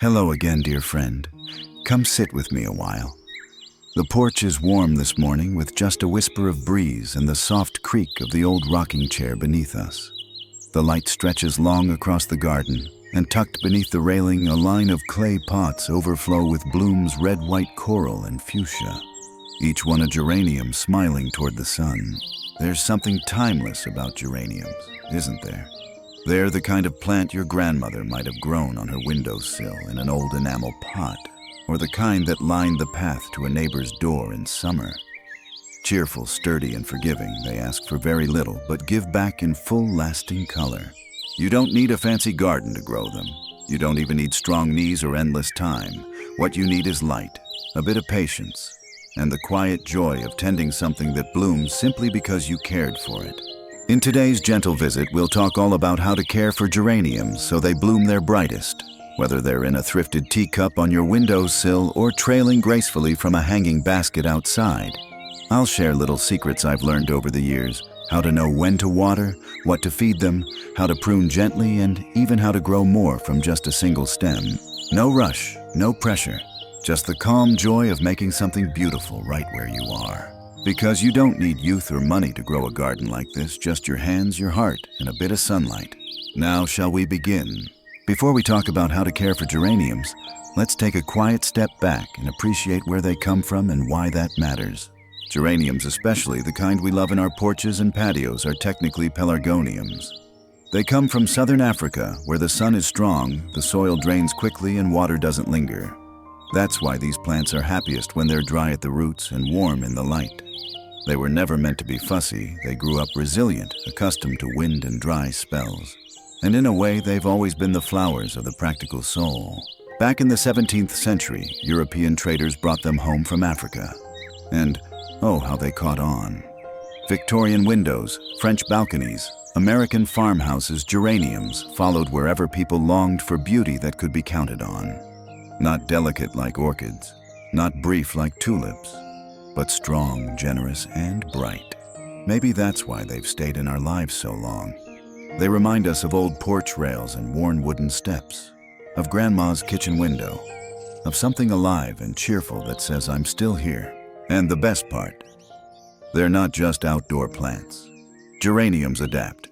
Hello again, dear friend. Come sit with me a while. The porch is warm this morning with just a whisper of breeze and the soft creak of the old rocking chair beneath us. The light stretches long across the garden, and tucked beneath the railing, a line of clay pots overflow with blooms red-white coral and fuchsia. Each one a geranium smiling toward the sun. There's something timeless about geraniums, isn't there? They're the kind of plant your grandmother might have grown on her windowsill in an old enamel pot, or the kind that lined the path to a neighbor's door in summer. Cheerful, sturdy, and forgiving, they ask for very little, but give back in full, lasting color. You don't need a fancy garden to grow them. You don't even need strong knees or endless time. What you need is light, a bit of patience, and the quiet joy of tending something that blooms simply because you cared for it. In today's gentle visit, we'll talk all about how to care for geraniums so they bloom their brightest, whether they're in a thrifted teacup on your windowsill or trailing gracefully from a hanging basket outside. I'll share little secrets I've learned over the years, how to know when to water, what to feed them, how to prune gently, and even how to grow more from just a single stem. No rush, no pressure, just the calm joy of making something beautiful right where you are. Because you don't need youth or money to grow a garden like this, just your hands, your heart, and a bit of sunlight. Now shall we begin? Before we talk about how to care for geraniums, let's take a quiet step back and appreciate where they come from and why that matters. Geraniums, especially the kind we love in our porches and patios, are technically pelargoniums. They come from southern Africa, where the sun is strong, the soil drains quickly, and water doesn't linger. That's why these plants are happiest when they're dry at the roots and warm in the light. They were never meant to be fussy. They grew up resilient, accustomed to wind and dry spells. And in a way, they've always been the flowers of the practical soul. Back in the 17th century, European traders brought them home from Africa. And, oh, how they caught on. Victorian windows, French balconies, American farmhouses, geraniums followed wherever people longed for beauty that could be counted on. Not delicate like orchids, not brief like tulips, but strong, generous, and bright. Maybe that's why they've stayed in our lives so long. They remind us of old porch rails and worn wooden steps, of Grandma's kitchen window, of something alive and cheerful that says, I'm still here. And the best part, they're not just outdoor plants. Geraniums adapt.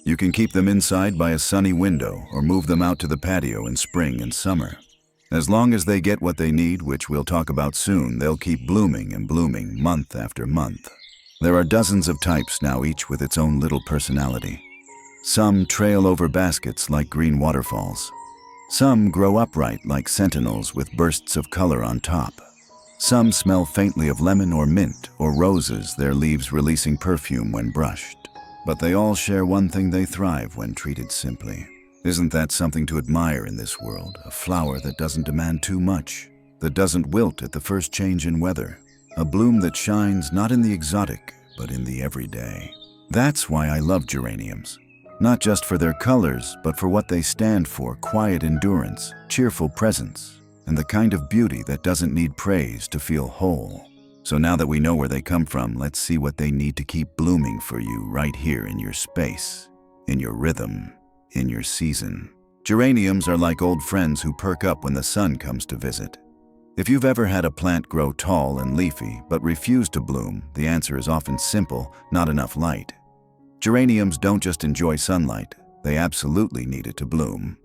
You can keep them inside by a sunny window or move them out to the patio in spring and summer. As long as they get what they need, which we'll talk about soon, they'll keep blooming and blooming month after month. There are dozens of types now, each with its own little personality. Some trail over baskets like green waterfalls. Some grow upright like sentinels with bursts of color on top. Some smell faintly of lemon or mint or roses, their leaves releasing perfume when brushed. But they all share one thing: they thrive when treated simply. Isn't that something to admire in this world? A flower that doesn't demand too much, that doesn't wilt at the first change in weather. A bloom that shines not in the exotic, but in the everyday. That's why I love geraniums. Not just for their colors, but for what they stand for: quiet endurance, cheerful presence, and the kind of beauty that doesn't need praise to feel whole. So now that we know where they come from, let's see what they need to keep blooming for you right here in your space, in your rhythm, in your season. Geraniums are like old friends who perk up when the sun comes to visit. If you've ever had a plant grow tall and leafy but refuse to bloom, the answer is often simple: not enough light. Geraniums don't just enjoy sunlight, they absolutely need it to bloom.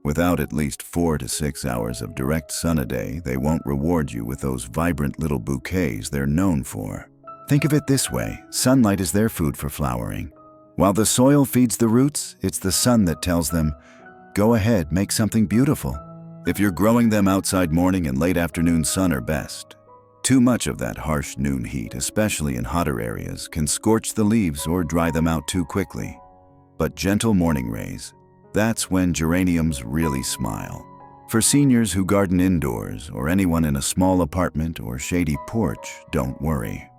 Without at least 4 to 6 hours of direct sun a day, they won't reward you with those vibrant little bouquets they're known for. Think of it this way: sunlight is their food for flowering. While the soil feeds the roots, it's the sun that tells them, go ahead, make something beautiful. If you're growing them outside, morning and late afternoon sun are best. Too much of that harsh noon heat, especially in hotter areas, can scorch the leaves or dry them out too quickly. But gentle morning rays, that's when geraniums really smile. For seniors who garden indoors, or anyone in a small apartment or shady porch, don't worry.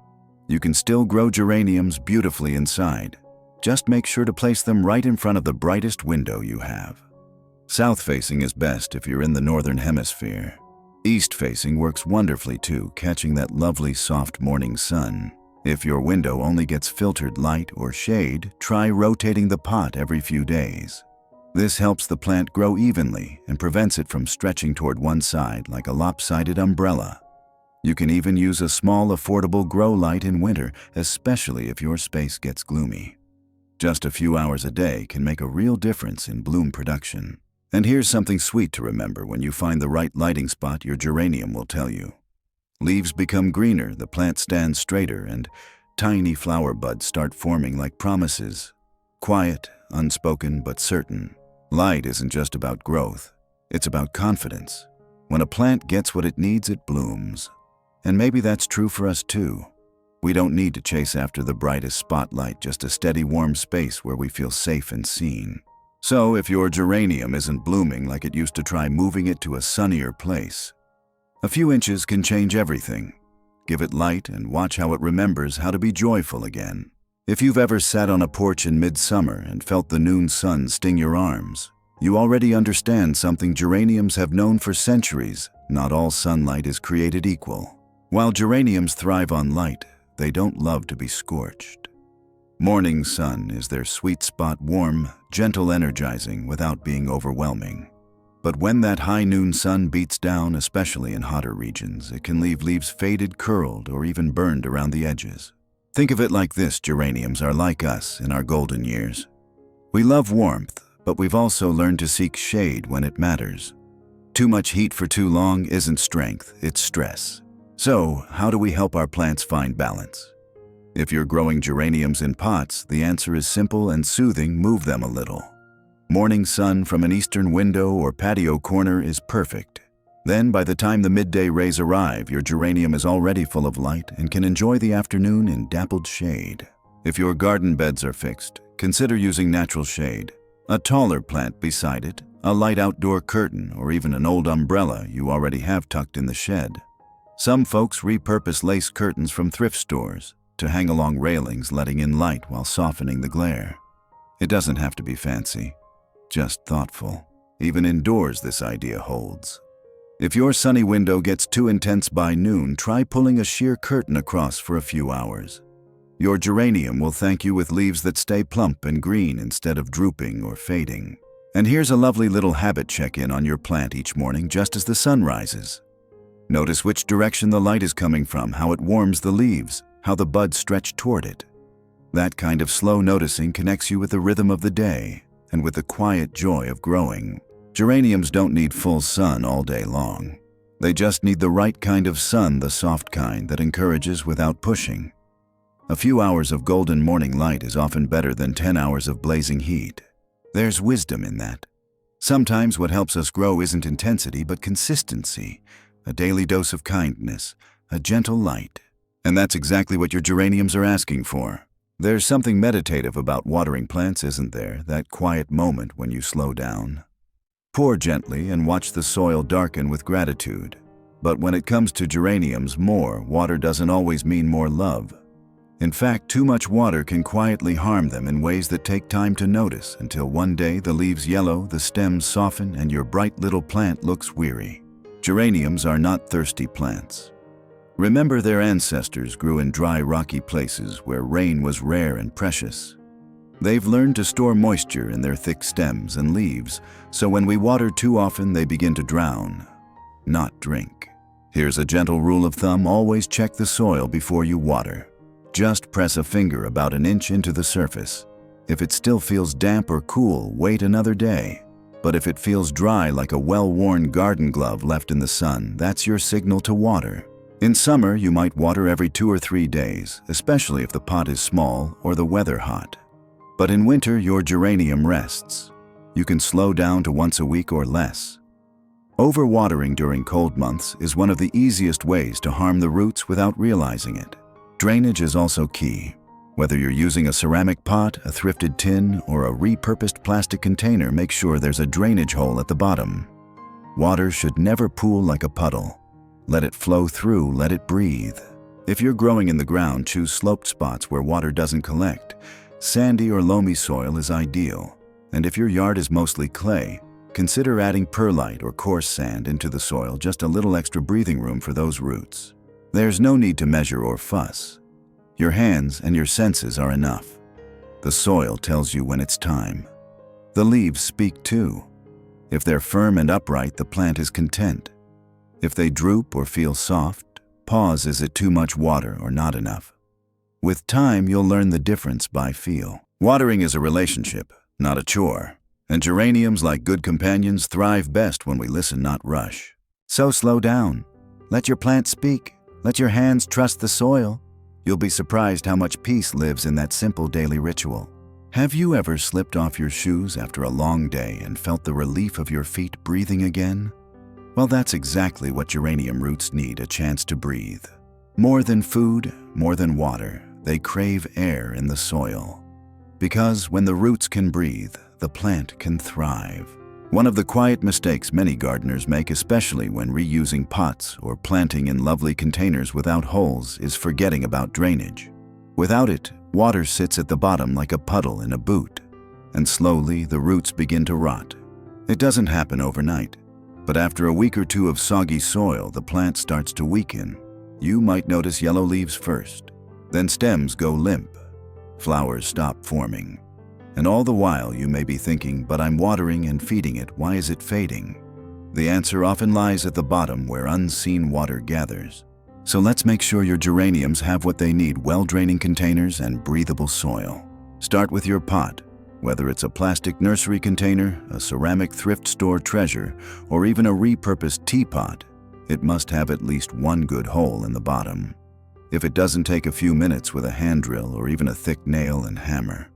You can still grow geraniums beautifully inside. Just make sure to place them right in front of the brightest window you have. South-facing is best if you're in the northern hemisphere. East-facing works wonderfully too, catching that lovely soft morning sun. If your window only gets filtered light or shade, try rotating the pot every few days. This helps the plant grow evenly and prevents it from stretching toward one side like a lopsided umbrella. You can even use a small, affordable grow light in winter, especially if your space gets gloomy. Just a few hours a day can make a real difference in bloom production. And here's something sweet to remember when you find the right lighting spot your geranium will tell you. Leaves become greener, the plant stands straighter, and tiny flower buds start forming like promises. Quiet, unspoken, but certain. Light isn't just about growth, it's about confidence. When a plant gets what it needs, it blooms. And maybe that's true for us too. We don't need to chase after the brightest spotlight, just a steady, warm space where we feel safe and seen. So if your geranium isn't blooming like it used to, try moving it to a sunnier place. A few inches can change everything. Give it light and watch how it remembers how to be joyful again. If you've ever sat on a porch in midsummer and felt the noon sun sting your arms, you already understand something geraniums have known for centuries: not all sunlight is created equal. While geraniums thrive on light, they don't love to be scorched. Morning sun is their sweet spot, warm, gentle, energizing without being overwhelming. But when that high noon sun beats down, especially in hotter regions, it can leave leaves faded, curled, or even burned around the edges. Think of it like this: geraniums are like us in our golden years. We love warmth, but we've also learned to seek shade when it matters. Too much heat for too long isn't strength, it's stress. So, how do we help our plants find balance? If you're growing geraniums in pots, the answer is simple and soothing: move them a little. Morning sun from an eastern window or patio corner is perfect. Then, by the time the midday rays arrive, your geranium is already full of light and can enjoy the afternoon in dappled shade. If your garden beds are fixed, consider using natural shade. A taller plant beside it, a light outdoor curtain, or even an old umbrella you already have tucked in the shed. Some folks repurpose lace curtains from thrift stores to hang along railings, letting in light while softening the glare. It doesn't have to be fancy, just thoughtful. Even indoors, this idea holds. If your sunny window gets too intense by noon, try pulling a sheer curtain across for a few hours. Your geranium will thank you with leaves that stay plump and green instead of drooping or fading. And here's a lovely little habit check-in on your plant each morning just as the sun rises. Notice which direction the light is coming from, how it warms the leaves, how the buds stretch toward it. That kind of slow noticing connects you with the rhythm of the day and with the quiet joy of growing. Geraniums don't need full sun all day long. They just need the right kind of sun, the soft kind that encourages without pushing. A few hours of golden morning light is often better than 10 hours of blazing heat. There's wisdom in that. Sometimes what helps us grow isn't intensity but consistency, a daily dose of kindness, a gentle light. And that's exactly what your geraniums are asking for. There's something meditative about watering plants, isn't there? That quiet moment when you slow down. Pour gently and watch the soil darken with gratitude. But when it comes to geraniums, more water doesn't always mean more love. In fact, too much water can quietly harm them in ways that take time to notice, until one day the leaves yellow, the stems soften, and your bright little plant looks weary. Geraniums are not thirsty plants. Remember, their ancestors grew in dry, rocky places where rain was rare and precious. They've learned to store moisture in their thick stems and leaves, so when we water too often, they begin to drown, not drink. Here's a gentle rule of thumb: always check the soil before you water. Just press a finger about an inch into the surface. If it still feels damp or cool, wait another day. But if it feels dry like a well-worn garden glove left in the sun, that's your signal to water. In summer, you might water every 2 or 3 days, especially if the pot is small or the weather hot. But in winter, your geranium rests. You can slow down to once a week or less. Overwatering during cold months is one of the easiest ways to harm the roots without realizing it. Drainage is also key. Whether you're using a ceramic pot, a thrifted tin, or a repurposed plastic container, make sure there's a drainage hole at the bottom. Water should never pool like a puddle. Let it flow through, let it breathe. If you're growing in the ground, choose sloped spots where water doesn't collect. Sandy or loamy soil is ideal. And if your yard is mostly clay, consider adding perlite or coarse sand into the soil, just a little extra breathing room for those roots. There's no need to measure or fuss. Your hands and your senses are enough. The soil tells you when it's time. The leaves speak too. If they're firm and upright, the plant is content. If they droop or feel soft, pause: is it too much water or not enough? With time, you'll learn the difference by feel. Watering is a relationship, not a chore. And geraniums, like good companions, thrive best when we listen, not rush. So slow down. Let your plant speak. Let your hands trust the soil. You'll be surprised how much peace lives in that simple daily ritual. Have you ever slipped off your shoes after a long day and felt the relief of your feet breathing again? Well, that's exactly what geranium roots need: a chance to breathe. More than food, more than water, they crave air in the soil. Because when the roots can breathe, the plant can thrive. One of the quiet mistakes many gardeners make, especially when reusing pots or planting in lovely containers without holes, is forgetting about drainage. Without it, water sits at the bottom like a puddle in a boot, and slowly the roots begin to rot. It doesn't happen overnight, but after a week or two of soggy soil, the plant starts to weaken. You might notice yellow leaves first, then stems go limp, flowers stop forming. And all the while you may be thinking, but I'm watering and feeding it, why is it fading? The answer often lies at the bottom, where unseen water gathers. So let's make sure your geraniums have what they need: well-draining containers and breathable soil. Start with your pot. Whether it's a plastic nursery container, a ceramic thrift store treasure, or even a repurposed teapot, it must have at least one good hole in the bottom. If it doesn't take a few minutes with a hand drill or even a thick nail and hammer,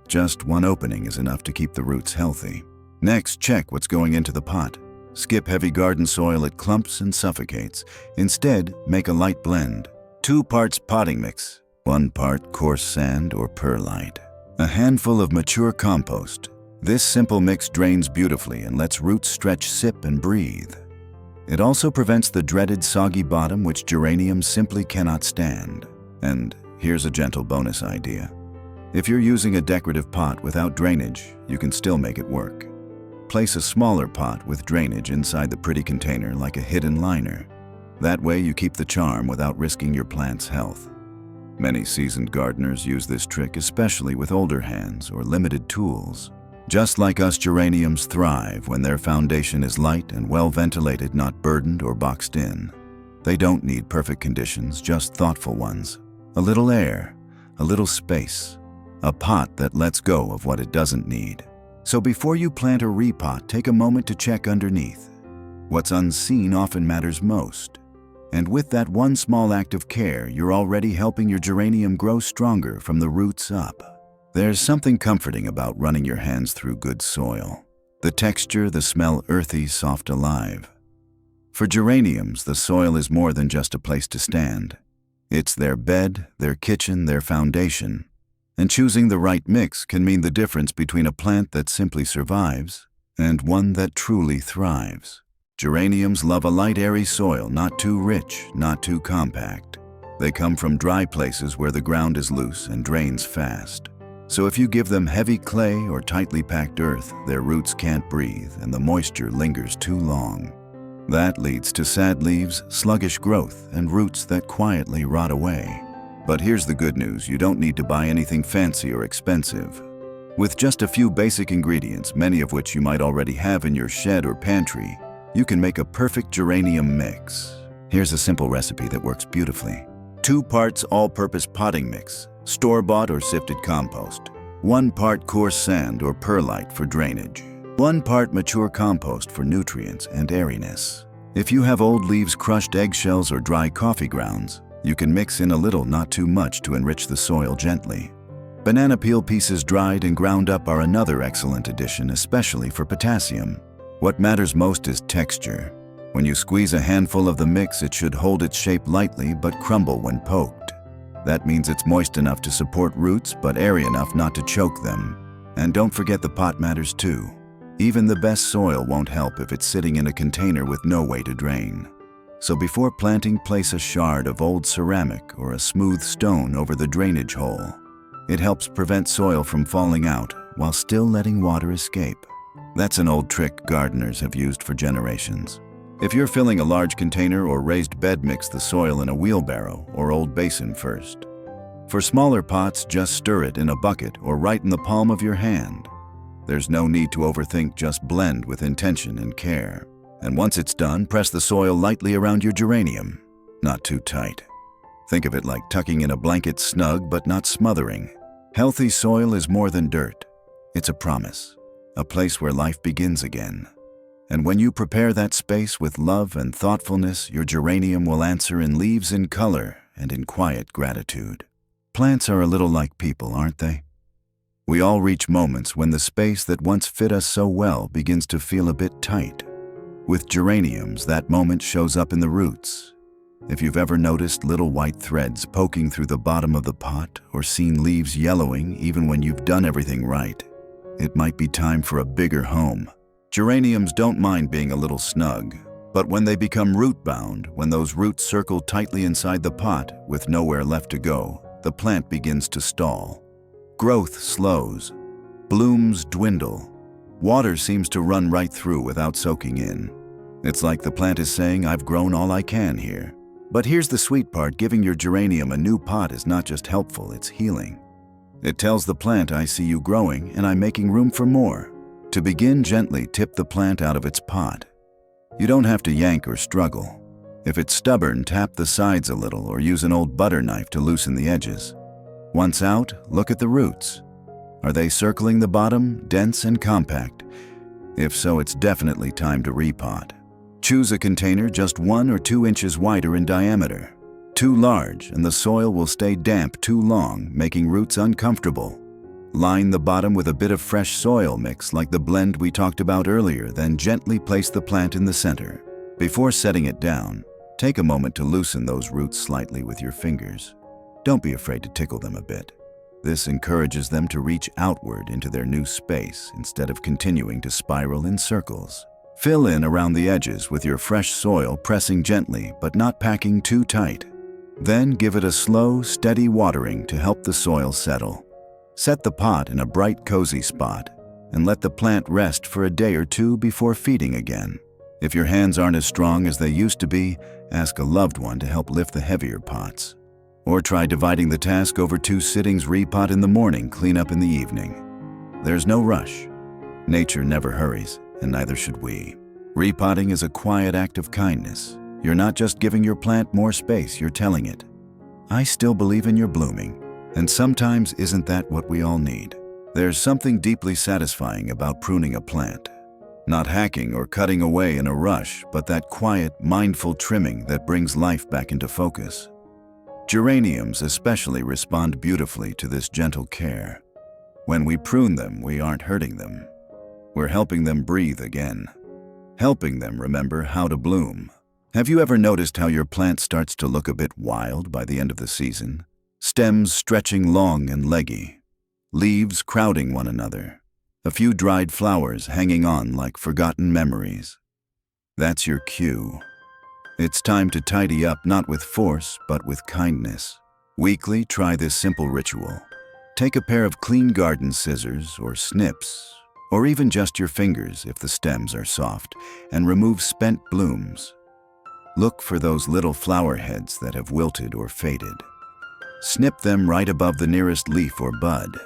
just one opening is enough to keep the roots healthy. Next, check what's going into the pot. Skip heavy garden soil; it clumps and suffocates. Instead, make a light blend. 2 parts potting mix, 1 part coarse sand or perlite, a handful of mature compost. This simple mix drains beautifully and lets roots stretch, sip, and breathe. It also prevents the dreaded soggy bottom, which geraniums simply cannot stand. And here's a gentle bonus idea. If you're using a decorative pot without drainage, you can still make it work. Place a smaller pot with drainage inside the pretty container like a hidden liner. That way you keep the charm without risking your plant's health. Many seasoned gardeners use this trick, especially with older hands or limited tools. Just like us, geraniums thrive when their foundation is light and well ventilated, not burdened or boxed in. They don't need perfect conditions, just thoughtful ones. A little air, a little space, a pot that lets go of what it doesn't need. So before you plant or repot, take a moment to check underneath. What's unseen often matters most. And with that one small act of care, you're already helping your geranium grow stronger from the roots up. There's something comforting about running your hands through good soil. The texture, the smell, earthy, soft, alive. For geraniums, the soil is more than just a place to stand. It's their bed, their kitchen, their foundation. And choosing the right mix can mean the difference between a plant that simply survives and one that truly thrives. Geraniums love a light, airy soil, not too rich, not too compact. They come from dry places where the ground is loose and drains fast. So if you give them heavy clay or tightly packed earth, their roots can't breathe and the moisture lingers too long. That leads to sad leaves, sluggish growth, and roots that quietly rot away. But here's the good news: you don't need to buy anything fancy or expensive. With just a few basic ingredients, many of which you might already have in your shed or pantry, you can make a perfect geranium mix. Here's a simple recipe that works beautifully. 2 parts all-purpose potting mix, store-bought or sifted compost. 1 part coarse sand or perlite for drainage. 1 part mature compost for nutrients and airiness. If you have old leaves, crushed eggshells, or dry coffee grounds, you can mix in a little, not too much, to enrich the soil gently. Banana peel pieces dried and ground up are another excellent addition, especially for potassium. What matters most is texture. When you squeeze a handful of the mix, it should hold its shape lightly but crumble when poked. That means it's moist enough to support roots but airy enough not to choke them. And don't forget, the pot matters too. Even the best soil won't help if it's sitting in a container with no way to drain. So before planting, place a shard of old ceramic or a smooth stone over the drainage hole. It helps prevent soil from falling out while still letting water escape. That's an old trick gardeners have used for generations. If you're filling a large container or raised bed, mix the soil in a wheelbarrow or old basin first. For smaller pots, just stir it in a bucket or right in the palm of your hand. There's no need to overthink, just blend with intention and care. And once it's done, press the soil lightly around your geranium, not too tight. Think of it like tucking in a blanket, snug but not smothering. Healthy soil is more than dirt. It's a promise, a place where life begins again. And when you prepare that space with love and thoughtfulness, your geranium will answer in leaves, in color, and in quiet gratitude. Plants are a little like people, aren't they? We all reach moments when the space that once fit us so well begins to feel a bit tight. With geraniums, that moment shows up in the roots. If you've ever noticed little white threads poking through the bottom of the pot or seen leaves yellowing even when you've done everything right, it might be time for a bigger home. Geraniums don't mind being a little snug, but when they become root-bound, when those roots circle tightly inside the pot with nowhere left to go, the plant begins to stall. Growth slows, blooms dwindle, water seems to run right through without soaking in. It's like the plant is saying, "I've grown all I can here." But here's the sweet part, giving your geranium a new pot is not just helpful, it's healing. It tells the plant, "I see you growing and I'm making room for more." To begin, gently tip the plant out of its pot. You don't have to yank or struggle. If it's stubborn, tap the sides a little or use an old butter knife to loosen the edges. Once out, look at the roots. Are they circling the bottom, dense and compact? If so, it's definitely time to repot. Choose a container just 1 or 2 inches wider in diameter. Too large and the soil will stay damp too long, making roots uncomfortable. Line the bottom with a bit of fresh soil mix like the blend we talked about earlier, then gently place the plant in the center. Before setting it down, take a moment to loosen those roots slightly with your fingers. Don't be afraid to tickle them a bit. This encourages them to reach outward into their new space instead of continuing to spiral in circles. Fill in around the edges with your fresh soil, pressing gently but not packing too tight. Then give it a slow, steady watering to help the soil settle. Set the pot in a bright, cozy spot and let the plant rest for a day or 2 before feeding again. If your hands aren't as strong as they used to be, ask a loved one to help lift the heavier pots. Or try dividing the task over 2 sittings, repot in the morning, clean up in the evening. There's no rush. Nature never hurries, and neither should we. Repotting is a quiet act of kindness. You're not just giving your plant more space, you're telling it, "I still believe in your blooming." And sometimes isn't that what we all need? There's something deeply satisfying about pruning a plant. Not hacking or cutting away in a rush, but that quiet, mindful trimming that brings life back into focus. Geraniums especially respond beautifully to this gentle care. When we prune them, we aren't hurting them. We're helping them breathe again. Helping them remember how to bloom. Have you ever noticed how your plant starts to look a bit wild by the end of the season? Stems stretching long and leggy, leaves crowding one another, a few dried flowers hanging on like forgotten memories. That's your cue. It's time to tidy up, not with force, but with kindness. Weekly, try this simple ritual. Take a pair of clean garden scissors or snips, or even just your fingers if the stems are soft, and remove spent blooms. Look for those little flower heads that have wilted or faded. Snip them right above the nearest leaf or bud.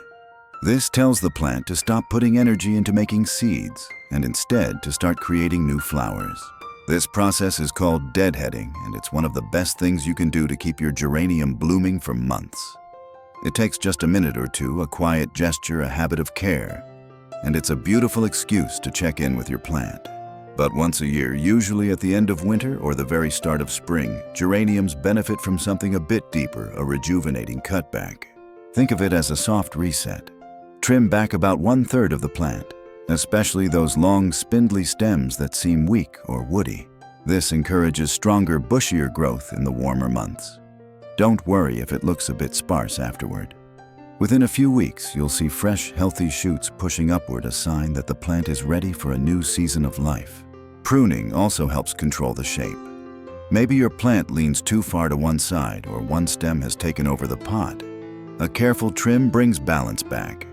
This tells the plant to stop putting energy into making seeds and instead to start creating new flowers. This process is called deadheading, and it's one of the best things you can do to keep your geranium blooming for months. It takes just a minute or 2, a quiet gesture, a habit of care, and it's a beautiful excuse to check in with your plant. But once a year, usually at the end of winter or the very start of spring, geraniums benefit from something a bit deeper, a rejuvenating cutback. Think of it as a soft reset. Trim back about 1/3 of the plant, especially those long, spindly stems that seem weak or woody. This encourages stronger, bushier growth in the warmer months. Don't worry if it looks a bit sparse afterward. Within a few weeks, you'll see fresh, healthy shoots pushing upward, a sign that the plant is ready for a new season of life. Pruning also helps control the shape. Maybe your plant leans too far to one side or one stem has taken over the pot. A careful trim brings balance back.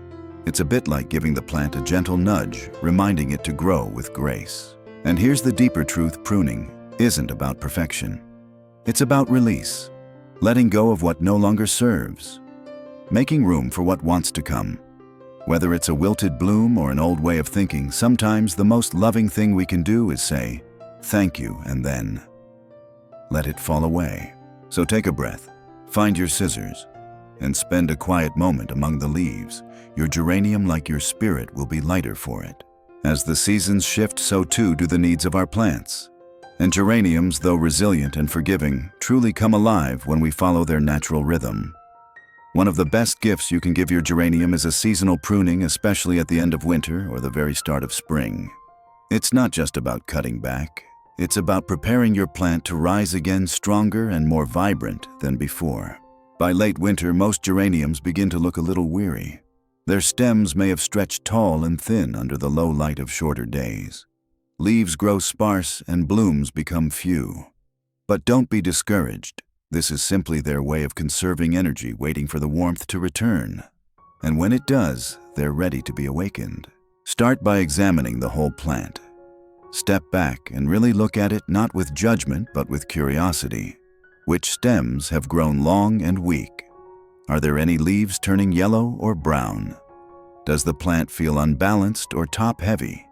It's a bit like giving the plant a gentle nudge, reminding it to grow with grace. And here's the deeper truth: pruning isn't about perfection. It's about release, letting go of what no longer serves, making room for what wants to come. Whether it's a wilted bloom or an old way of thinking, sometimes the most loving thing we can do is say, "Thank you," and then let it fall away. So take a breath, find your scissors, and spend a quiet moment among the leaves. Your geranium, like your spirit, will be lighter for it. As the seasons shift, so too do the needs of our plants. And geraniums, though resilient and forgiving, truly come alive when we follow their natural rhythm. One of the best gifts you can give your geranium is a seasonal pruning, especially at the end of winter or the very start of spring. It's not just about cutting back. It's about preparing your plant to rise again stronger and more vibrant than before. By late winter, most geraniums begin to look a little weary. Their stems may have stretched tall and thin under the low light of shorter days. Leaves grow sparse and blooms become few. But don't be discouraged. This is simply their way of conserving energy, waiting for the warmth to return. And when it does, they're ready to be awakened. Start by examining the whole plant. Step back and really look at it, not with judgment, but with curiosity. Which stems have grown long and weak? Are there any leaves turning yellow or brown? Does the plant feel unbalanced or top-heavy?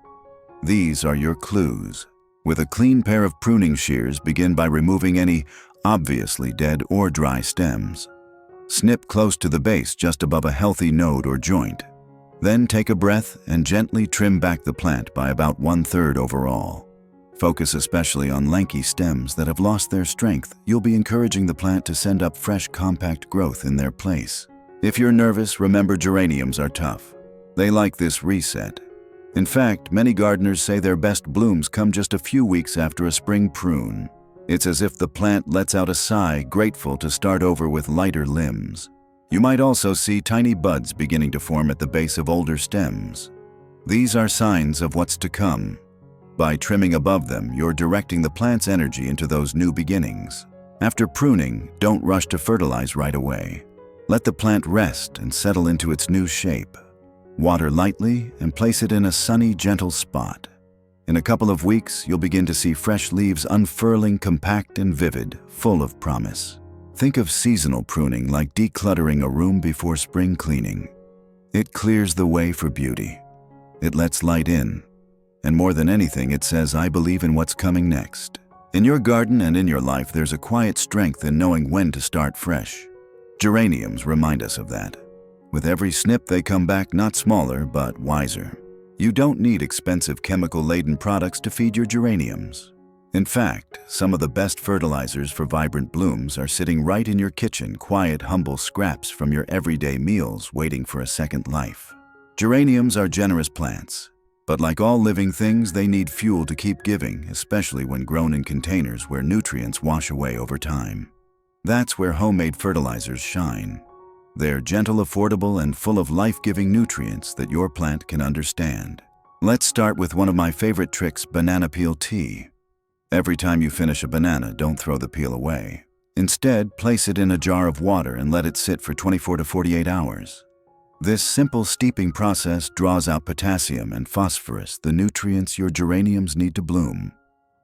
These are your clues. With a clean pair of pruning shears, begin by removing any obviously dead or dry stems. Snip close to the base, just above a healthy node or joint. Then take a breath and gently trim back the plant by about 1/3 overall. Focus especially on lanky stems that have lost their strength. You'll be encouraging the plant to send up fresh, compact growth in their place. If you're nervous, remember geraniums are tough. They like this reset. In fact, many gardeners say their best blooms come just a few weeks after a spring prune. It's as if the plant lets out a sigh, grateful to start over with lighter limbs. You might also see tiny buds beginning to form at the base of older stems. These are signs of what's to come. By trimming above them, you're directing the plant's energy into those new beginnings. After pruning, don't rush to fertilize right away. Let the plant rest and settle into its new shape. Water lightly and place it in a sunny, gentle spot. In a couple of weeks, you'll begin to see fresh leaves unfurling, compact and vivid, full of promise. Think of seasonal pruning like decluttering a room before spring cleaning. It clears the way for beauty. It lets light in. And more than anything, it says, "I believe in what's coming next." In your garden and in your life, there's a quiet strength in knowing when to start fresh. Geraniums remind us of that. With every snip, they come back not smaller, but wiser. You don't need expensive chemical-laden products to feed your geraniums. In fact, some of the best fertilizers for vibrant blooms are sitting right in your kitchen, quiet, humble scraps from your everyday meals waiting for a second life. Geraniums are generous plants, but like all living things, they need fuel to keep giving, especially when grown in containers where nutrients wash away over time. That's where homemade fertilizers shine. They're gentle, affordable, and full of life-giving nutrients that your plant can understand. Let's start with one of my favorite tricks, banana peel tea. Every time you finish a banana, don't throw the peel away. Instead, place it in a jar of water and let it sit for 24 to 48 hours. This simple steeping process draws out potassium and phosphorus, the nutrients your geraniums need to bloom.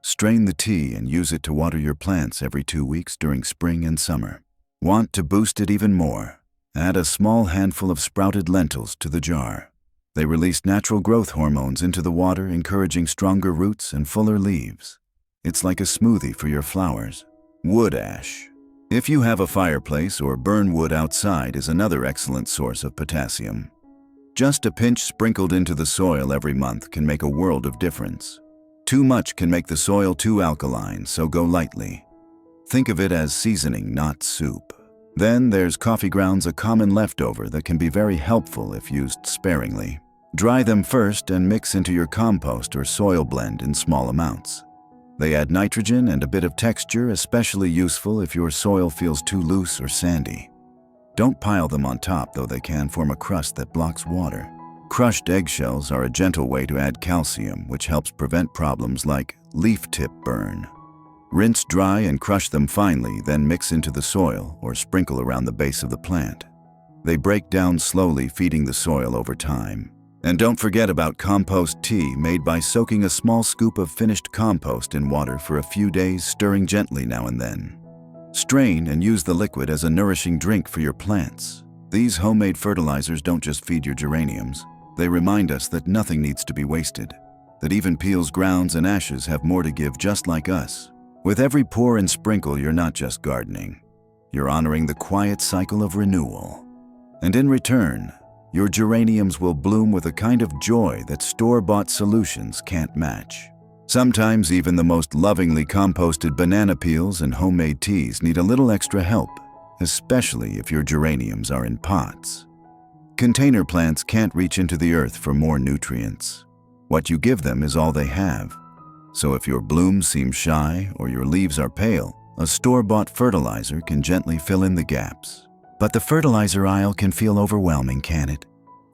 Strain the tea and use it to water your plants every 2 weeks during spring and summer. Want to boost it even more? Add a small handful of sprouted lentils to the jar. They release natural growth hormones into the water, encouraging stronger roots and fuller leaves. It's like a smoothie for your flowers. Wood ash. If you have a fireplace or burn wood outside, is another excellent source of potassium. Just a pinch sprinkled into the soil every month can make a world of difference. Too much can make the soil too alkaline, so go lightly. Think of it as seasoning, not soup. Then there's coffee grounds, a common leftover that can be very helpful if used sparingly. Dry them first and mix into your compost or soil blend in small amounts. They add nitrogen and a bit of texture, especially useful if your soil feels too loose or sandy. Don't pile them on top, though they can form a crust that blocks water. Crushed eggshells are a gentle way to add calcium, which helps prevent problems like leaf tip burn. Rinse dry and crush them finely, then mix into the soil or sprinkle around the base of the plant. They break down slowly, feeding the soil over time. And don't forget about compost tea, made by soaking a small scoop of finished compost in water for a few days, stirring gently now and then. Strain and use the liquid as a nourishing drink for your plants. These homemade fertilizers don't just feed your geraniums. They remind us that nothing needs to be wasted, that even peels, grounds, and ashes have more to give just like us. With every pour and sprinkle, you're not just gardening. You're honoring the quiet cycle of renewal. And in return, your geraniums will bloom with a kind of joy that store-bought solutions can't match. Sometimes even the most lovingly composted banana peels and homemade teas need a little extra help, especially if your geraniums are in pots. Container plants can't reach into the earth for more nutrients. What you give them is all they have. So if your blooms seem shy or your leaves are pale, a store-bought fertilizer can gently fill in the gaps. But the fertilizer aisle can feel overwhelming, can't it?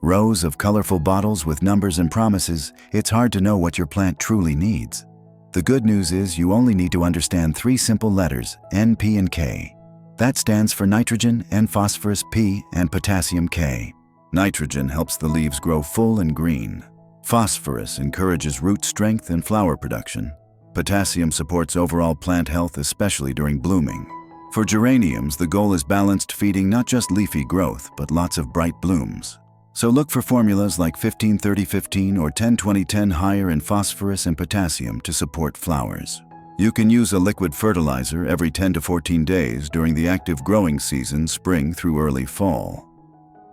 Rows of colorful bottles with numbers and promises, it's hard to know what your plant truly needs. The good news is you only need to understand 3 simple letters, N, P, and K. That stands for nitrogen, N, phosphorus, P, and potassium, K. Nitrogen helps the leaves grow full and green. Phosphorus encourages root strength and flower production. Potassium supports overall plant health, especially during blooming. For geraniums, the goal is balanced feeding, not just leafy growth, but lots of bright blooms. So look for formulas like 15-30-15 or 10-20-10 higher in phosphorus and potassium to support flowers. You can use a liquid fertilizer every 10 to 14 days during the active growing season, spring through early fall.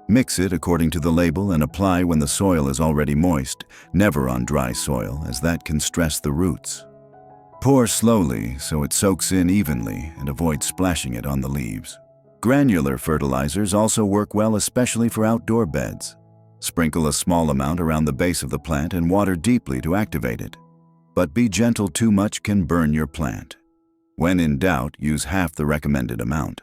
Mix it according to the label and apply when the soil is already moist, never on dry soil, as that can stress the roots. Pour slowly so it soaks in evenly and avoid splashing it on the leaves. Granular fertilizers also work well, especially for outdoor beds. Sprinkle a small amount around the base of the plant and water deeply to activate it. But be gentle, too much can burn your plant. When in doubt, use half the recommended amount.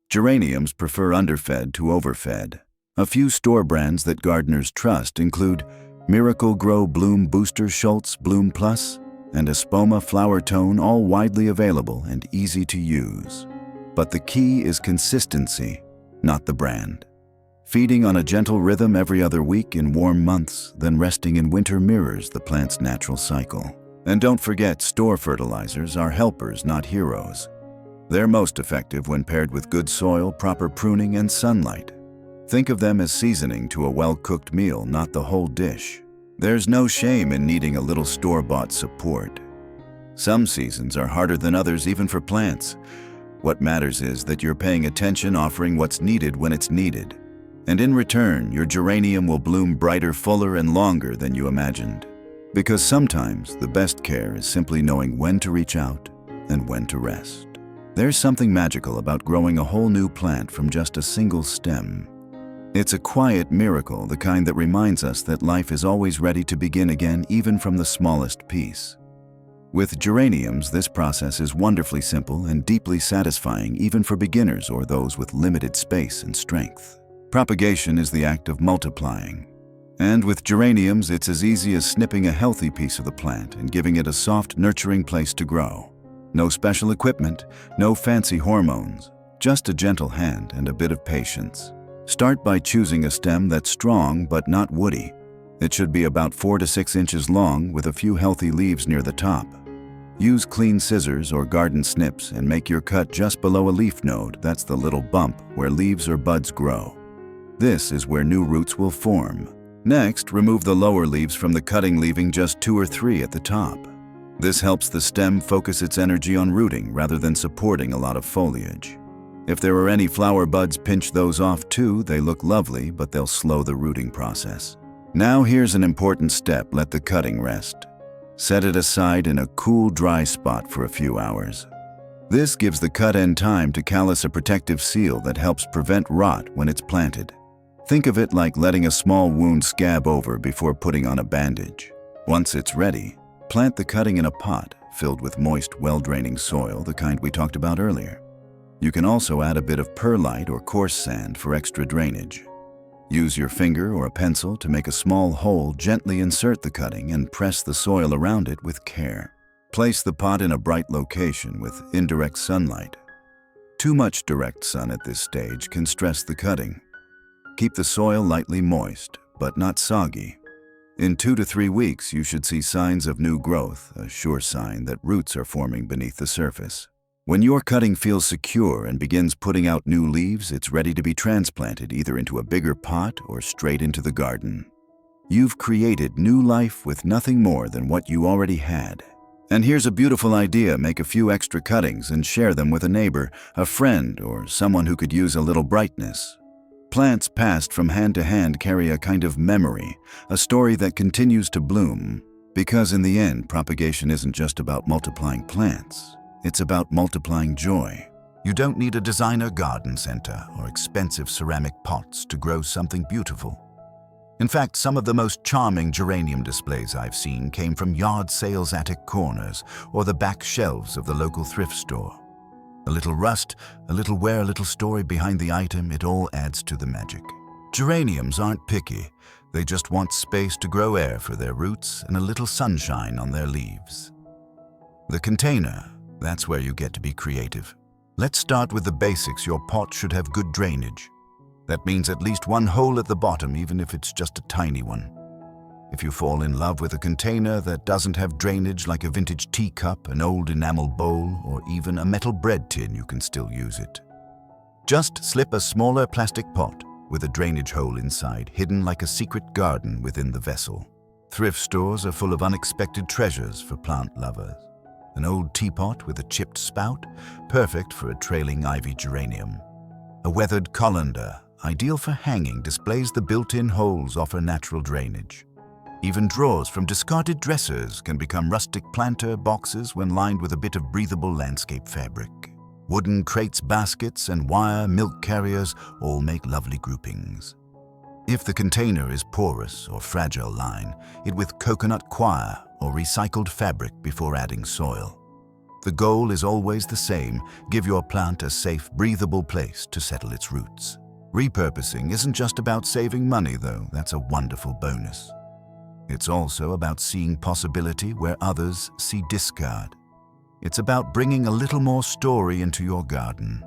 Geraniums prefer underfed to overfed. A few store brands that gardeners trust include Miracle Grow Bloom Booster, Schultz Bloom Plus, and Espoma Flower Tone, all widely available and easy to use. But the key is consistency, not the brand. Feeding on a gentle rhythm every other week in warm months, then resting in winter mirrors the plant's natural cycle. And don't forget, store fertilizers are helpers, not heroes. They're most effective when paired with good soil, proper pruning, and sunlight. Think of them as seasoning to a well-cooked meal, not the whole dish. There's no shame in needing a little store-bought support. Some seasons are harder than others, even for plants. What matters is that you're paying attention, offering what's needed when it's needed. And in return, your geranium will bloom brighter, fuller, and longer than you imagined. Because sometimes the best care is simply knowing when to reach out and when to rest. There's something magical about growing a whole new plant from just a single stem. It's a quiet miracle, the kind that reminds us that life is always ready to begin again, even from the smallest piece. With geraniums, this process is wonderfully simple and deeply satisfying, even for beginners or those with limited space and strength. Propagation is the act of multiplying. And with geraniums, it's as easy as snipping a healthy piece of the plant and giving it a soft, nurturing place to grow. No special equipment, no fancy hormones, just a gentle hand and a bit of patience. Start by choosing a stem that's strong but not woody. It should be about 4 to 6 inches long with a few healthy leaves near the top. Use clean scissors or garden snips and make your cut just below a leaf node. That's the little bump where leaves or buds grow. This is where new roots will form. Next, remove the lower leaves from the cutting, leaving just 2 or 3 at the top. This helps the stem focus its energy on rooting rather than supporting a lot of foliage. If there are any flower buds, pinch those off too. They look lovely, but they'll slow the rooting process. Now here's an important step: let the cutting rest. Set it aside in a cool, dry spot for a few hours. This gives the cut end time to callus, a protective seal that helps prevent rot when it's planted. Think of it like letting a small wound scab over before putting on a bandage. Once it's ready, plant the cutting in a pot filled with moist, well-draining soil, the kind we talked about earlier. You can also add a bit of perlite or coarse sand for extra drainage. Use your finger or a pencil to make a small hole, gently insert the cutting, and press the soil around it with care. Place the pot in a bright location with indirect sunlight. Too much direct sun at this stage can stress the cutting. Keep the soil lightly moist, but not soggy. In 2 to 3 weeks, you should see signs of new growth, a sure sign that roots are forming beneath the surface. When your cutting feels secure and begins putting out new leaves, it's ready to be transplanted either into a bigger pot or straight into the garden. You've created new life with nothing more than what you already had. And here's a beautiful idea: make a few extra cuttings and share them with a neighbor, a friend, or someone who could use a little brightness. Plants passed from hand to hand carry a kind of memory, a story that continues to bloom. Because in the end, propagation isn't just about multiplying plants. It's about multiplying joy. You don't need a designer garden center or expensive ceramic pots to grow something beautiful. In fact, some of the most charming geranium displays I've seen came from yard sales attic corners or the back shelves of the local thrift store. A little rust, a little wear, a little story behind the item, it all adds to the magic. Geraniums aren't picky. They just want space to grow air for their roots and a little sunshine on their leaves. The container, that's where you get to be creative. Let's start with the basics. Your pot should have good drainage. That means at least one hole at the bottom, even if it's just a tiny one. If you fall in love with a container that doesn't have drainage, like a vintage teacup, an old enamel bowl, or even a metal bread tin, you can still use it. Just slip a smaller plastic pot with a drainage hole inside, hidden like a secret garden within the vessel. Thrift stores are full of unexpected treasures for plant lovers. An old teapot with a chipped spout, perfect for a trailing ivy geranium. A weathered colander, ideal for hanging, displays the built-in holes offer natural drainage. Even drawers from discarded dressers can become rustic planter boxes when lined with a bit of breathable landscape fabric. Wooden crates, baskets, and wire milk carriers all make lovely groupings. If the container is porous or fragile, line it with coconut coir or recycled fabric before adding soil. The goal is always the same: give your plant a safe, breathable place to settle its roots. Repurposing isn't just about saving money, though. That's a wonderful bonus. It's also about seeing possibility where others see discard. It's about bringing a little more story into your garden.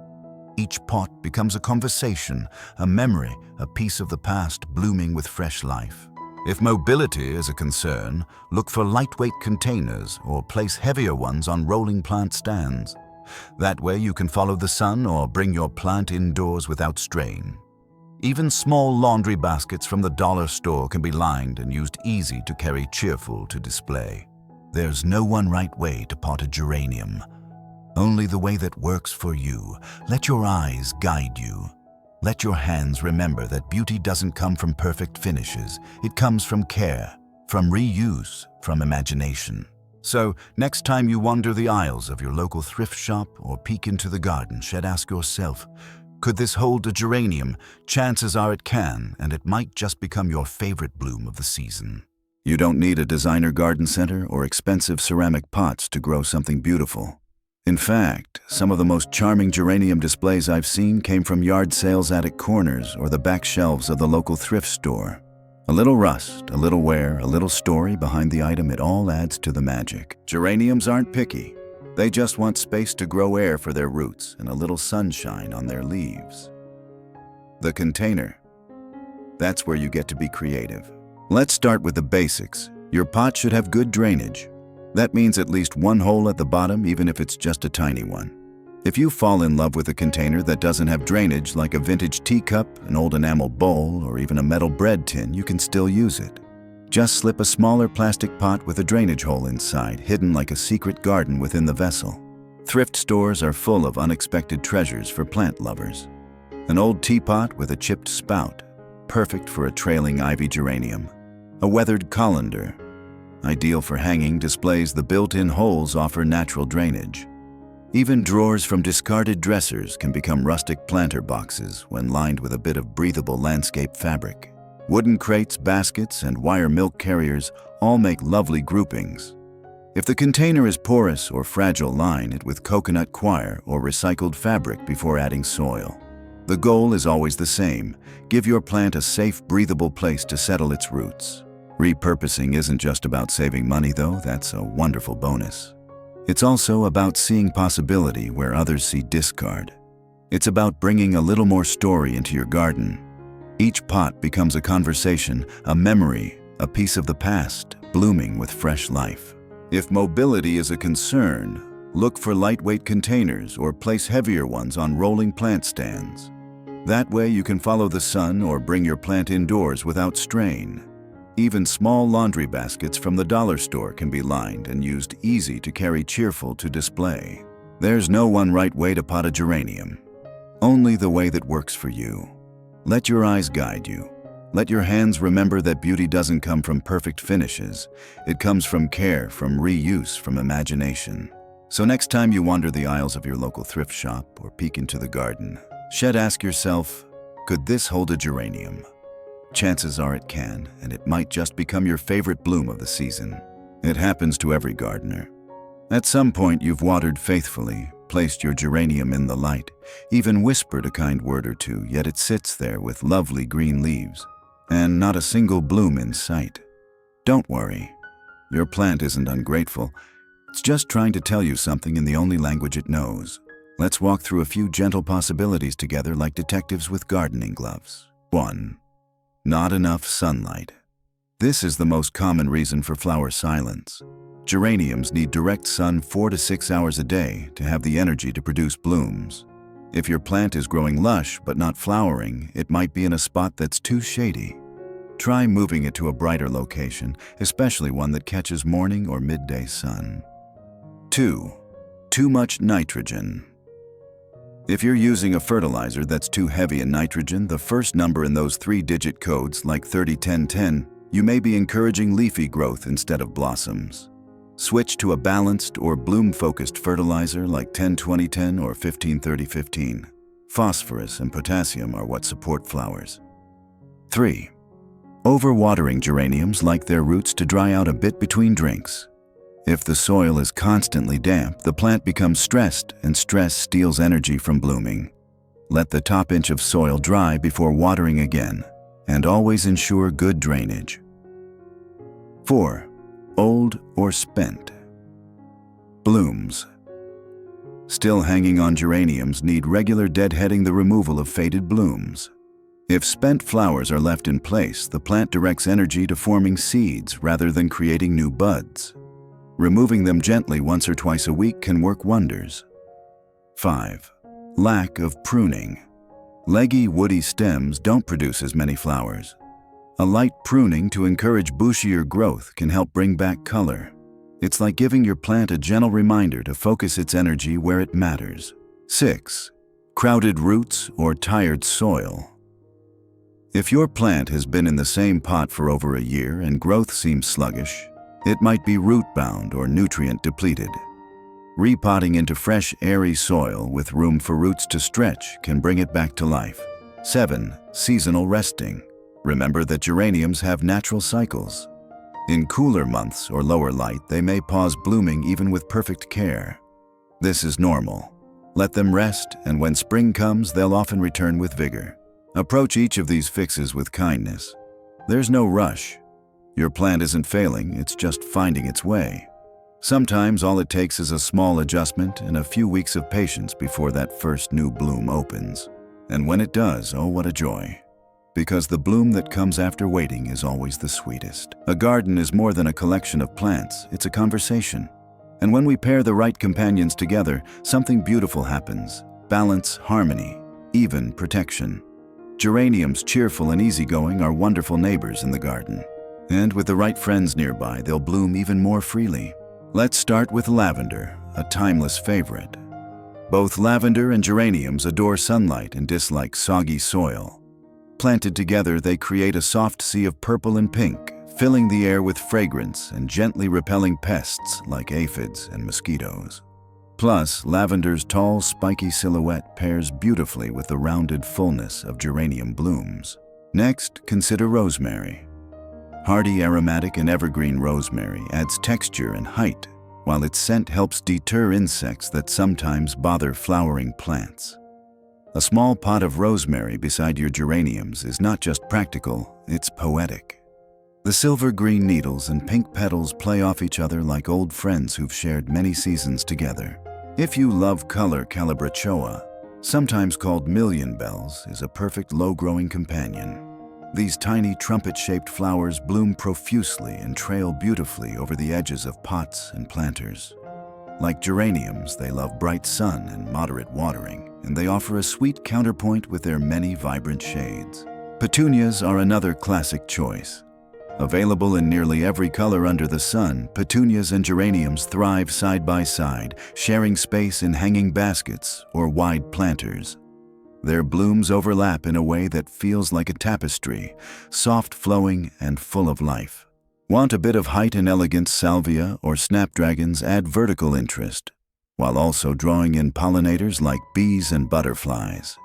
Each pot becomes a conversation, a memory, a piece of the past blooming with fresh life. If mobility is a concern, look for lightweight containers or place heavier ones on rolling plant stands. That way you can follow the sun or bring your plant indoors without strain. Even small laundry baskets from the dollar store can be lined and used easy to carry, cheerful to display. There's no one right way to pot a geranium. Only the way that works for you. Let your eyes guide you. Let your hands remember that beauty doesn't come from perfect finishes. It comes from care, from reuse, from imagination. So, next time you wander the aisles of your local thrift shop or peek into the garden shed, ask yourself, could this hold a geranium? Chances are it can, and it might just become your favorite bloom of the season. You don't need a designer garden center or expensive ceramic pots to grow something beautiful. In fact, some of the most charming geranium displays I've seen came from yard sales attic corners or the back shelves of the local thrift store. A little rust, a little wear, a little story behind the item, it all adds to the magic. Geraniums aren't picky. They just want space to grow air for their roots and a little sunshine on their leaves. The container. That's where you get to be creative. Let's start with the basics. Your pot should have good drainage. That means at least one hole at the bottom, even if it's just a tiny one. If you fall in love with a container that doesn't have drainage, like a vintage teacup, an old enamel bowl, or even a metal bread tin, you can still use it. Just slip a smaller plastic pot with a drainage hole inside, hidden like a secret garden within the vessel. Thrift stores are full of unexpected treasures for plant lovers. An old teapot with a chipped spout, perfect for a trailing ivy geranium. A weathered colander, ideal for hanging, displays the built-in holes offer natural drainage. Even drawers from discarded dressers can become rustic planter boxes when lined with a bit of breathable landscape fabric. Wooden crates, baskets, and wire milk carriers all make lovely groupings. If the container is porous or fragile, line it with coconut coir or recycled fabric before adding soil. The goal is always the same: give your plant a safe, breathable place to settle its roots. Repurposing isn't just about saving money, though. That's a wonderful bonus. It's also about seeing possibility where others see discard. It's about bringing a little more story into your garden. Each pot becomes a conversation, a memory, a piece of the past, blooming with fresh life. If mobility is a concern, Look for lightweight containers or place heavier ones on rolling plant stands. That way you can follow the sun or bring your plant indoors without strain. Even small laundry baskets from the dollar store can be lined and used easy to carry, cheerful to display. There's no one right way to pot a geranium. Only the way that works for you. Let your eyes guide you. Let your hands remember that beauty doesn't come from perfect finishes. It comes from care, from reuse, from imagination. So next time you wander the aisles of your local thrift shop or peek into the garden shed, ask yourself, could this hold a geranium? Chances are it can, and it might just become your favorite bloom of the season. It happens to every gardener. At some point you've watered faithfully, placed your geranium in the light, even whispered a kind word or two, yet it sits there with lovely green leaves, and not a single bloom in sight. Don't worry. Your plant isn't ungrateful. It's just trying to tell you something in the only language it knows. Let's walk through a few gentle possibilities together like detectives with gardening gloves. 1. Not enough sunlight. This is the most common reason for flower silence. Geraniums need direct sun 4 to 6 hours a day to have the energy to produce blooms. If your plant is growing lush but not flowering, it might be in a spot that's too shady. Try moving it to a brighter location, especially one that catches morning or midday sun. 2. Too much nitrogen. If you're using a fertilizer that's too heavy in nitrogen, the first number in those 3-digit codes like 30-10-10, you may be encouraging leafy growth instead of blossoms. Switch to a balanced or bloom-focused fertilizer like 10-20-10 or 15-30-15. Phosphorus and potassium are what support flowers. 3. Overwatering geraniums like their roots to dry out a bit between drinks. If the soil is constantly damp, the plant becomes stressed, and stress steals energy from blooming. Let the top inch of soil dry before watering again, and always ensure good drainage. 4. Old or spent. Blooms. Still hanging on geraniums need regular deadheading, the removal of faded blooms. If spent flowers are left in place, the plant directs energy to forming seeds rather than creating new buds. Removing them gently once or twice a week can work wonders. 5. Lack of pruning. Leggy, woody stems don't produce as many flowers. A light pruning to encourage bushier growth can help bring back color. It's like giving your plant a gentle reminder to focus its energy where it matters. 6. Crowded roots or tired soil. If your plant has been in the same pot for over a year and growth seems sluggish, it might be root-bound or nutrient-depleted. Repotting into fresh, airy soil with room for roots to stretch can bring it back to life. 7. Seasonal resting. Remember that geraniums have natural cycles. In cooler months or lower light, they may pause blooming even with perfect care. This is normal. Let them rest, and when spring comes, they'll often return with vigor. Approach each of these fixes with kindness. There's no rush. Your plant isn't failing, it's just finding its way. Sometimes all it takes is a small adjustment and a few weeks of patience before that first new bloom opens. And when it does, oh, what a joy. Because the bloom that comes after waiting is always the sweetest. A garden is more than a collection of plants, it's a conversation. And when we pair the right companions together, something beautiful happens. Balance, harmony, even protection. Geraniums, cheerful and easygoing, are wonderful neighbors in the garden. And with the right friends nearby, they'll bloom even more freely. Let's start with lavender, a timeless favorite. Both lavender and geraniums adore sunlight and dislike soggy soil. Planted together, they create a soft sea of purple and pink, filling the air with fragrance and gently repelling pests like aphids and mosquitoes. Plus, lavender's tall, spiky silhouette pairs beautifully with the rounded fullness of geranium blooms. Next, consider rosemary. Hardy, aromatic, and evergreen rosemary adds texture and height, while its scent helps deter insects that sometimes bother flowering plants. A small pot of rosemary beside your geraniums is not just practical, it's poetic. The silver-green needles and pink petals play off each other like old friends who've shared many seasons together. If you love color, calabrachoa, sometimes called million bells, is a perfect low-growing companion. These tiny trumpet-shaped flowers bloom profusely and trail beautifully over the edges of pots and planters. Like geraniums, they love bright sun and moderate watering, and they offer a sweet counterpoint with their many vibrant shades. Petunias are another classic choice. Available in nearly every color under the sun, petunias and geraniums thrive side by side, sharing space in hanging baskets or wide planters. Their blooms overlap in a way that feels like a tapestry, soft flowing and full of life. Want a bit of height and elegance? Salvia or snapdragons add vertical interest, while also drawing in pollinators like bees and butterflies.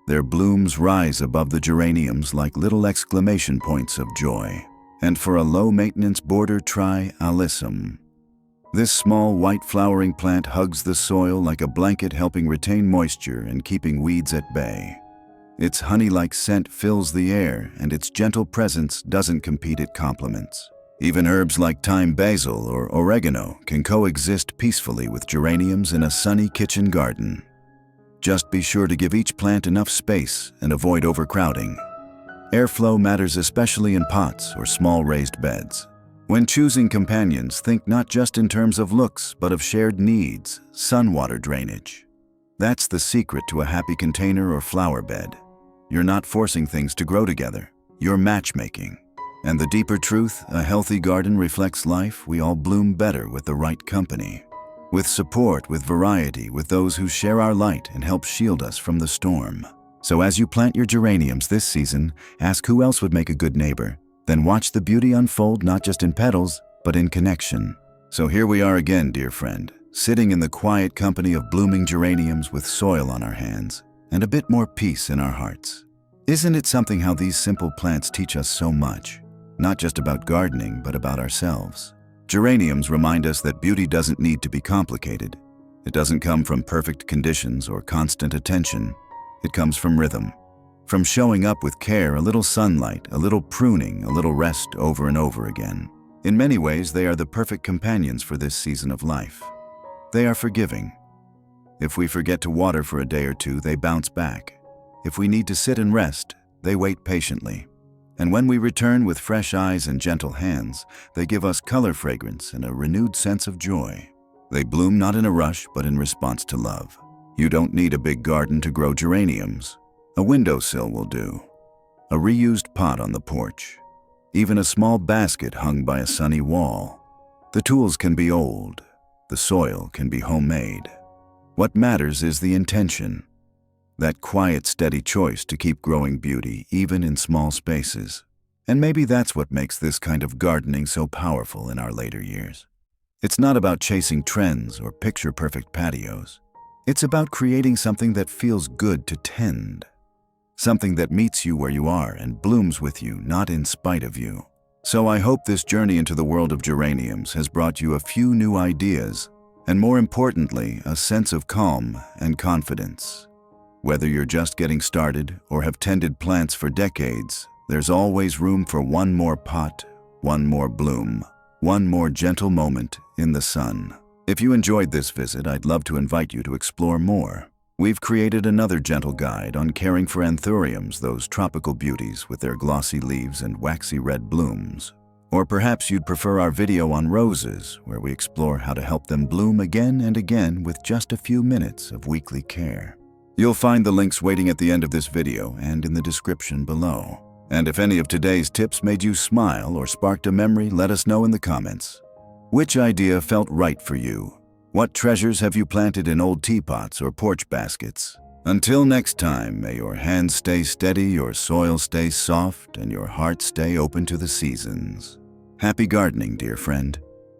Their blooms rise above the geraniums like little exclamation points of joy. And for a low-maintenance border, try alyssum. This small white flowering plant hugs the soil like a blanket, helping retain moisture and keeping weeds at bay. Its honey-like scent fills the air, and its gentle presence doesn't compete, it complements. Even herbs like thyme, basil, or oregano can coexist peacefully with geraniums in a sunny kitchen garden. Just be sure to give each plant enough space and avoid overcrowding. Airflow matters, especially in pots or small raised beds. When choosing companions, think not just in terms of looks, but of shared needs, sun water drainage. That's the secret to a happy container or flower bed. You're not forcing things to grow together, you're matchmaking. And the deeper truth, a healthy garden reflects life. We all bloom better with the right company. With support, with variety, with those who share our light and help shield us from the storm. So as you plant your geraniums this season, ask who else would make a good neighbor. Then watch the beauty unfold, not just in petals, but in connection. So here we are again, dear friend, sitting in the quiet company of blooming geraniums with soil on our hands and a bit more peace in our hearts. Isn't it something how these simple plants teach us so much? Not just about gardening, but about ourselves. Geraniums remind us that beauty doesn't need to be complicated. It doesn't come from perfect conditions or constant attention. It comes from rhythm. From showing up with care, a little sunlight, a little pruning, a little rest over and over again. In many ways, they are the perfect companions for this season of life. They are forgiving. If we forget to water for a day or two, they bounce back. If we need to sit and rest, they wait patiently. And when we return with fresh eyes and gentle hands, they give us color, fragrance, and a renewed sense of joy. They bloom not in a rush, but in response to love. You don't need a big garden to grow geraniums. A windowsill will do. A reused pot on the porch. Even a small basket hung by a sunny wall. The tools can be old. The soil can be homemade. What matters is the intention. That quiet, steady choice to keep growing beauty, even in small spaces. And maybe that's what makes this kind of gardening so powerful in our later years. It's not about chasing trends or picture-perfect patios. It's about creating something that feels good to tend. Something that meets you where you are and blooms with you, not in spite of you. So I hope this journey into the world of geraniums has brought you a few new ideas, and more importantly, a sense of calm and confidence. Whether you're just getting started or have tended plants for decades, there's always room for one more pot, one more bloom, one more gentle moment in the sun. If you enjoyed this visit, I'd love to invite you to explore more. We've created another gentle guide on caring for anthuriums, those tropical beauties with their glossy leaves and waxy red blooms. Or perhaps you'd prefer our video on roses, where we explore how to help them bloom again and again with just a few minutes of weekly care. You'll find the links waiting at the end of this video and in the description below. And if any of today's tips made you smile or sparked a memory, let us know in the comments. Which idea felt right for you? What treasures have you planted in old teapots or porch baskets? Until next time, may your hands stay steady, your soil stay soft, and your heart stay open to the seasons. Happy gardening, dear friend.